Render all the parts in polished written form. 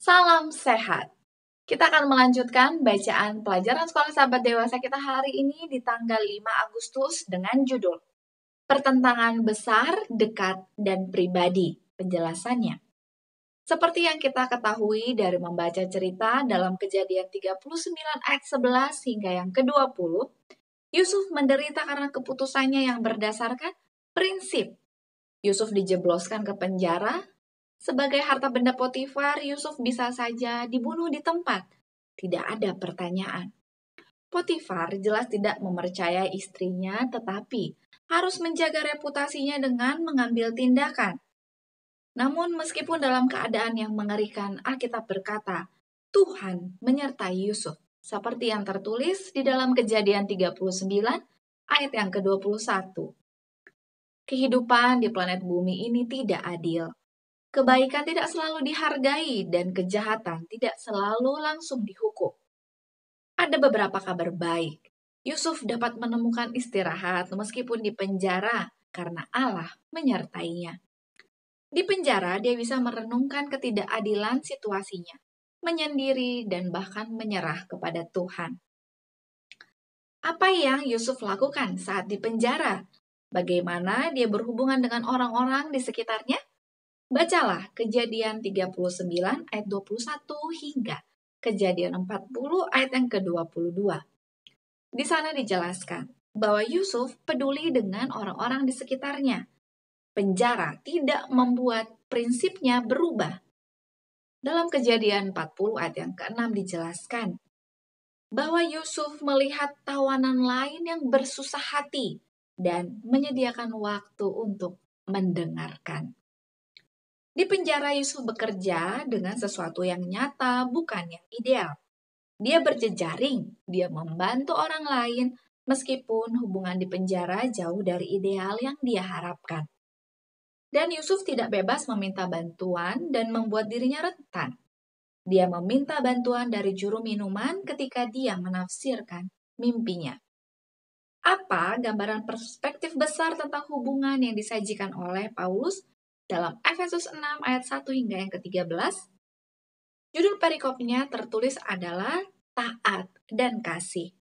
Salam sehat. Kita akan melanjutkan bacaan pelajaran sekolah sahabat dewasa kita hari ini di tanggal 5 Agustus dengan judul Pertentangan Besar, Dekat, dan Pribadi. Penjelasannya. Seperti yang kita ketahui dari membaca cerita dalam Kejadian 39 ayat 11 hingga yang ke-20, Yusuf menderita karena keputusannya yang berdasarkan prinsip. Yusuf dijebloskan ke penjara. Sebagai harta benda Potifar, Yusuf bisa saja dibunuh di tempat. Tidak ada pertanyaan. Potifar jelas tidak mempercayai istrinya, tetapi harus menjaga reputasinya dengan mengambil tindakan. Namun meskipun dalam keadaan yang mengerikan, Alkitab berkata, Tuhan menyertai Yusuf. Seperti yang tertulis di dalam Kejadian 39 ayat yang ke-21. Kehidupan di planet bumi ini tidak adil. Kebaikan tidak selalu dihargai dan kejahatan tidak selalu langsung dihukum. Ada beberapa kabar baik. Yusuf dapat menemukan istirahat meskipun di penjara karena Allah menyertainya. Di penjara dia bisa merenungkan ketidakadilan situasinya, menyendiri dan bahkan menyerah kepada Tuhan. Apa yang Yusuf lakukan saat di penjara? Bagaimana dia berhubungan dengan orang-orang di sekitarnya? Bacalah Kejadian 39 ayat 21 hingga Kejadian 40 ayat yang ke-22. Di sana dijelaskan bahwa Yusuf peduli dengan orang-orang di sekitarnya. Penjara tidak membuat prinsipnya berubah. Dalam Kejadian 40 ayat yang ke-6 dijelaskan bahwa Yusuf melihat tawanan lain yang bersusah hati dan menyediakan waktu untuk mendengarkan. Di penjara Yusuf bekerja dengan sesuatu yang nyata, bukan yang ideal. Dia berjejaring, dia membantu orang lain, meskipun hubungan di penjara jauh dari ideal yang dia harapkan. Dan Yusuf tidak bebas meminta bantuan dan membuat dirinya rentan. Dia meminta bantuan dari juru minuman ketika dia menafsirkan mimpinya. Apa gambaran perspektif besar tentang hubungan yang disajikan oleh Paulus dalam Efesus 6 ayat 1 hingga yang ke-13? Judul perikopnya tertulis adalah taat dan kasih.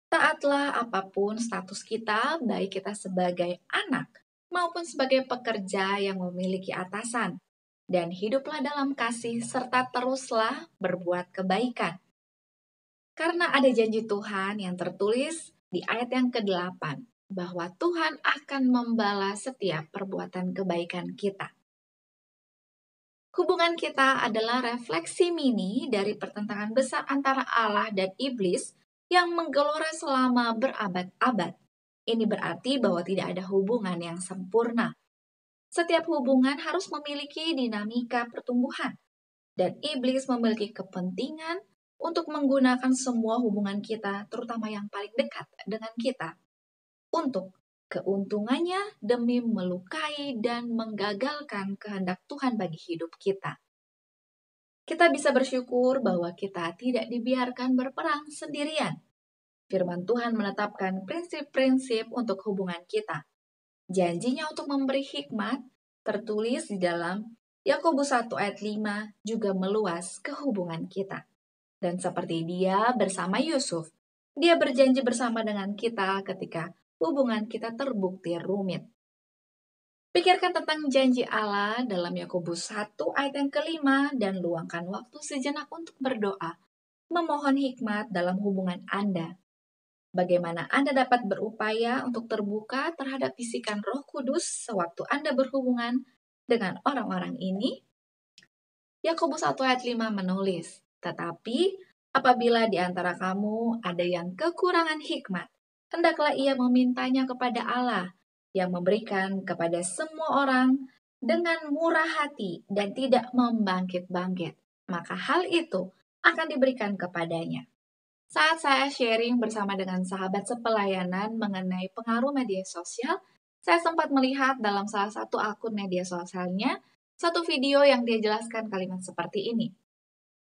Taatlah apapun status kita, baik kita sebagai anak maupun sebagai pekerja yang memiliki atasan. Dan hiduplah dalam kasih serta teruslah berbuat kebaikan. Karena ada janji Tuhan yang tertulis di ayat yang ke-8, bahwa Tuhan akan membalas setiap perbuatan kebaikan kita. Hubungan kita adalah refleksi mini dari pertentangan besar antara Allah dan iblis yang menggelora selama berabad-abad. Ini berarti bahwa tidak ada hubungan yang sempurna. Setiap hubungan harus memiliki dinamika pertumbuhan, dan iblis memiliki kepentingan untuk menggunakan semua hubungan kita, terutama yang paling dekat dengan kita, untuk keuntungannya demi melukai dan menggagalkan kehendak Tuhan bagi hidup kita. Kita bisa bersyukur bahwa kita tidak dibiarkan berperang sendirian. Firman Tuhan menetapkan prinsip-prinsip untuk hubungan kita. Janjinya untuk memberi hikmat tertulis di dalam Yakobus 1 ayat 5 juga meluas ke hubungan kita. Dan seperti dia bersama Yusuf, dia berjanji bersama dengan kita ketika hubungan kita terbukti rumit. Pikirkan tentang janji Allah dalam Yakobus 1 ayat yang kelima dan luangkan waktu sejenak untuk berdoa, memohon hikmat dalam hubungan Anda. Bagaimana Anda dapat berupaya untuk terbuka terhadap bisikan Roh Kudus sewaktu Anda berhubungan dengan orang-orang ini? Yakobus 1 ayat 5 menulis, tetapi apabila di antara kamu ada yang kekurangan hikmat, hendaklah ia memintanya kepada Allah yang memberikan kepada semua orang dengan murah hati dan tidak membangkit-bangkit. Maka hal itu akan diberikan kepadanya. Saat saya sharing bersama dengan sahabat sepelayanan mengenai pengaruh media sosial, saya sempat melihat dalam salah satu akun media sosialnya satu video yang dia jelaskan kalimat seperti ini.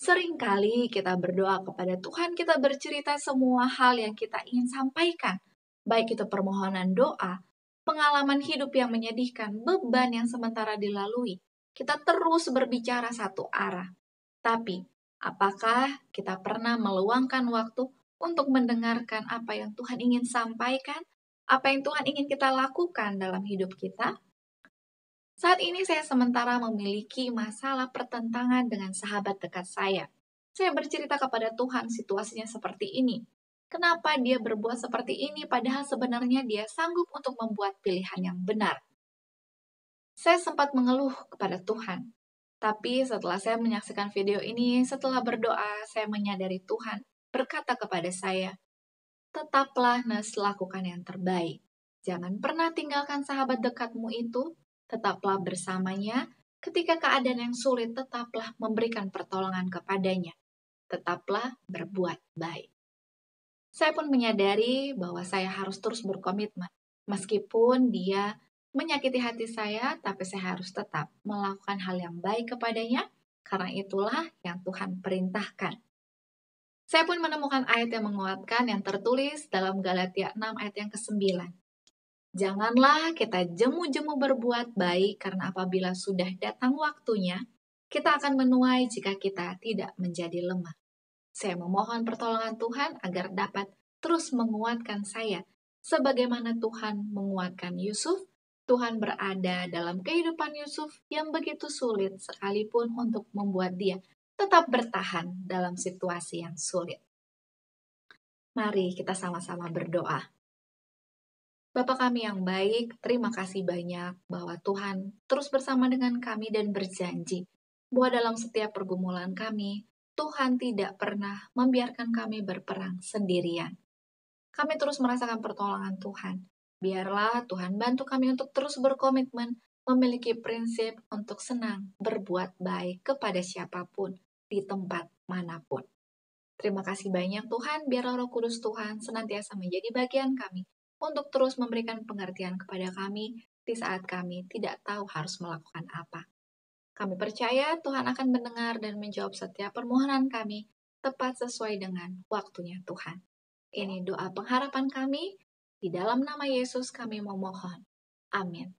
Seringkali kita berdoa kepada Tuhan, kita bercerita semua hal yang kita ingin sampaikan, baik itu permohonan doa, pengalaman hidup yang menyedihkan, beban yang sementara dilalui. Kita terus berbicara satu arah. Tapi, apakah kita pernah meluangkan waktu untuk mendengarkan apa yang Tuhan ingin sampaikan? Apa yang Tuhan ingin kita lakukan dalam hidup kita? Saat ini saya sementara memiliki masalah pertentangan dengan sahabat dekat saya. Saya bercerita kepada Tuhan situasinya seperti ini. Kenapa dia berbuat seperti ini padahal sebenarnya dia sanggup untuk membuat pilihan yang benar? Saya sempat mengeluh kepada Tuhan. Tapi setelah saya menyaksikan video ini, setelah berdoa, saya menyadari Tuhan berkata kepada saya, tetaplah Nas lakukan yang terbaik. Jangan pernah tinggalkan sahabat dekatmu itu, tetaplah bersamanya. Ketika keadaan yang sulit, tetaplah memberikan pertolongan kepadanya. Tetaplah berbuat baik. Saya pun menyadari bahwa saya harus terus berkomitmen. Meskipun dia menyakiti hati saya, tapi saya harus tetap melakukan hal yang baik kepadanya, karena itulah yang Tuhan perintahkan. Saya pun menemukan ayat yang menguatkan yang tertulis dalam Galatia 6 ayat yang ke-9. Janganlah kita jemu-jemu berbuat baik, karena apabila sudah datang waktunya, kita akan menuai jika kita tidak menjadi lemah. Saya memohon pertolongan Tuhan agar dapat terus menguatkan saya. Sebagaimana Tuhan menguatkan Yusuf, Tuhan berada dalam kehidupan Yusuf yang begitu sulit sekalipun untuk membuat dia tetap bertahan dalam situasi yang sulit. Mari kita sama-sama berdoa. Bapa kami yang baik, terima kasih banyak bahwa Tuhan terus bersama dengan kami dan berjanji bahwa dalam setiap pergumulan kami, Tuhan tidak pernah membiarkan kami berperang sendirian. Kami terus merasakan pertolongan Tuhan. Biarlah Tuhan bantu kami untuk terus berkomitmen, memiliki prinsip untuk senang berbuat baik kepada siapapun, di tempat manapun. Terima kasih banyak Tuhan, biarlah Roh Kudus Tuhan senantiasa menjadi bagian kami untuk terus memberikan pengertian kepada kami di saat kami tidak tahu harus melakukan apa. Kami percaya Tuhan akan mendengar dan menjawab setiap permohonan kami tepat sesuai dengan waktunya Tuhan. Ini doa pengharapan kami, di dalam nama Yesus kami memohon. Amin.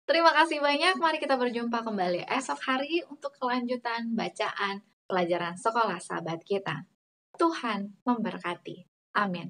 Terima kasih banyak, mari kita berjumpa kembali esok hari untuk kelanjutan bacaan pelajaran sekolah sahabat kita. Tuhan memberkati. Amin.